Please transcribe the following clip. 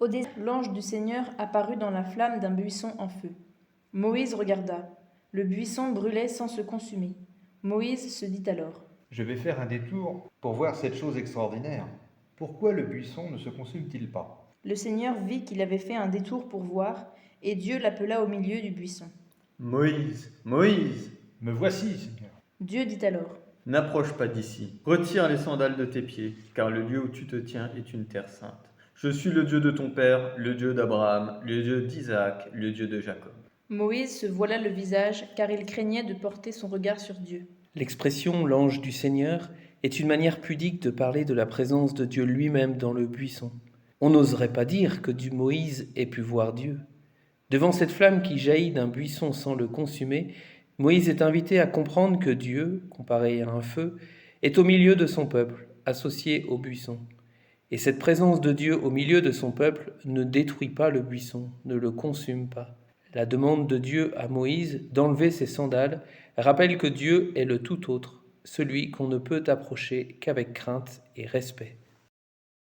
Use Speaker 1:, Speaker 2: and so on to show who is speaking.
Speaker 1: Au désert, l'ange du Seigneur apparut dans la flamme d'un buisson en feu. Moïse regarda. Le buisson brûlait sans se consumer. Moïse se dit alors:
Speaker 2: Je vais faire un détour pour voir cette chose extraordinaire. Pourquoi le buisson ne se consume-t-il pas?
Speaker 1: Le Seigneur vit qu'il avait fait un détour pour voir, et Dieu l'appela au milieu du buisson.
Speaker 3: Moïse, Moïse,
Speaker 2: Me voici, Seigneur.
Speaker 1: Dieu dit alors:
Speaker 3: n'approche pas d'ici. Retire les sandales de tes pieds, car le lieu où tu te tiens est une terre sainte. Je suis le Dieu de ton père, le Dieu d'Abraham, le Dieu d'Isaac, le Dieu de Jacob.
Speaker 1: Moïse se voila le visage, car il craignait de porter son regard sur Dieu.
Speaker 4: L'expression l'ange du Seigneur est une manière pudique de parler de la présence de Dieu lui-même dans le buisson. On n'oserait pas dire que Moïse ait pu voir Dieu. Devant cette flamme qui jaillit d'un buisson sans le consumer, Moïse est invité à comprendre que Dieu, comparé à un feu, est au milieu de son peuple, associé au buisson. Et cette présence de Dieu au milieu de son peuple ne détruit pas le buisson, ne le consume pas. La demande de Dieu à Moïse d'enlever ses sandales rappelle que Dieu est le tout autre, celui qu'on ne peut approcher qu'avec crainte et respect.